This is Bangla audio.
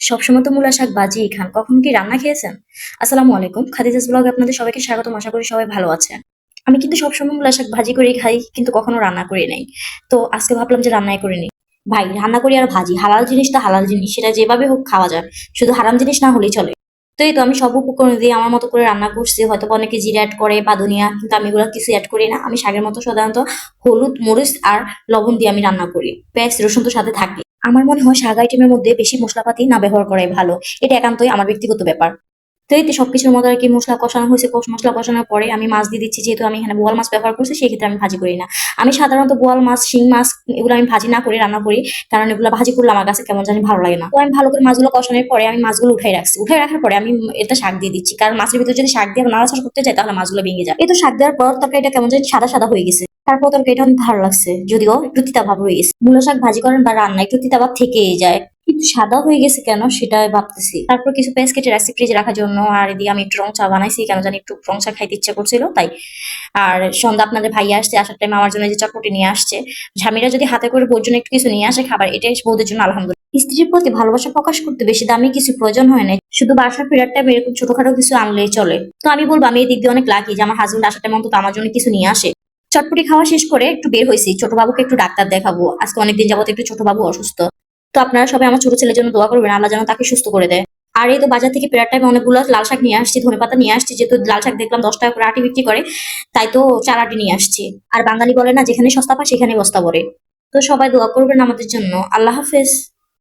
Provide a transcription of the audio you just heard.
সবসময় তো মূলা শাক ভাজিই খান, কখনো কি রান্না খেয়েছেন? আসসালামু আলাইকুম, খাদিজাস ব্লগে আপনাদের সবাইকে স্বাগতম। আশা করি সবাই ভালো আছেন। আমি কিন্তু সবসময় মূলা শাক ভাজি করেই খাই, কিন্তু কখনো রান্না করি নাই। তো আজকে ভাবলাম যে রান্নাই করে নিই। ভাই, রান্না করি আর ভাজি, হালাল জিনিসটা হালাল জিনিস, সেটা যেভাবে হোক খাওয়া যায়, শুধু হারাম জিনিস না হলেই চলে। তো এই তো আমি সব উপকরণ দিয়ে আমার মতো করে রান্না করছি। হয়তো বা অনেকে জিরা অ্যাড করে বা ধনিয়া, কিন্তু আমি এগুলো কিছু অ্যাড করি না। আমি শাকের মতো সাধারণত হলুদ, মরিচ আর লবণ দিয়ে আমি রান্না করি। পেঁয়াজ রসুন তো সাথে থাকে। আমার মনে হয় শাক আইটেমের মধ্যে বেশি মশলাপাতি না ব্যবহার করাই ভালো। এটা একান্তই আমার ব্যক্তিগত ব্যাপার। তো এই তো সবকিছুর মধ্যে আর কি মশলা কষানো হয়েছে। মশলা কষানোর পরে আমি মাছ দিয়ে দিচ্ছি। যেহেতু আমি এখানে বোয়াল মাছ ব্যবহার করছি, সেই ক্ষেত্রে আমি ভাজি করি না। আমি সাধারণত বোয়াল মাছ, শিং মাছ এগুলো আমি ভাজি না করে রান্না করি, কারণ এগুলো ভাজি করলে আমার কাছে কেমন জানি ভালো লাগে না। তো আমি ভালো করে মাছগুলো কষানোর পরে আমি মাছগুলো উঠাই রাখছি। উঠাই রাখার পরে আমি এটা শাক দিয়ে দিচ্ছি, কারণ মাছের ভিতরে যদি শাক দিয়ে নাড়াচাড়া করতে যাই তাহলে মাছগুলো ভেঙে যায়। এই তো শাক দেওয়ার পর তারপরে এটা কেমন জানি সাদা সাদা হয়ে গেছে। তারপর তরকারিটা অনেক ভালো লাগছে, যদিও একটু তিতা ভাব রয়ে গেছে। মূলা শাক ভাজি করেন বা রান্না একটু তিতা ভাব থেকেই যায়, কিন্তু সাদা হয়ে গেছে কেন সেটাই ভাবতেছি। তারপর কিছু পেঁয়াজ কেটে রাখছি ফ্রিজে রাখার জন্য। আর এদিকে আমি একটু রং চা বানাইছি, কেন জানি একটু রং চা খাইতে ইচ্ছা করছিল তাই। আর সন্ধ্যা আপনাদের ভাইয়া আসছে, আসার টাইমে আমার জন্য যে চটপটি নিয়ে আসছে। স্বামীরা যদি হাতে করে বউর জন্য একটু কিছু নিয়ে আসে খাবার, এটাই বউদের জন্য আলহামদুলিল্লাহ। স্ত্রীর প্রতি ভালোবাসা প্রকাশ করতে বেশি দামি কিছু প্রয়োজন হয় না, শুধু বাসা ফেরার টাইমে এরকম ছোটখাটো কিছু আনলেই চলে। তো আমি বলবো আমি এই দিক দিয়ে অনেক লাকি যে আমার হাজবেন্ড আসার টাইম অন্তত আমার জন্য কিছু নিয়ে আসে। চটপটি খাওয়া শেষ করে একটু বের হয়েছি, ছোট বাবুকে একটু ডাক্তার দেখাবো। আজকে অনেকদিন যাবত একটু ছোট বাবু অসুস্থ। তো আপনারা সবাই আমার ছোট ছেলের জন্য দোয়া করবেন, আল্লাহ যেন তাকে সুস্থ করে দেয়। আর এই তো বাজার থেকে ফেরার টাইমে অনেকগুলো লাল শাক নিয়ে আসছি, ধনেপাতা নিয়ে আসছি। যেহেতু লাল শাক দেখলাম 10 টাকা করে আটি বিক্রি করে, তাই তো 4 আটি নিয়ে আসছি। আর বাঙালি বলে না, যেখানে সস্তা পায় সেখানে বস্তা ভরে। তো সবাই দোয়া করবেন আমাদের জন্য। আল্লাহ হাফেজ।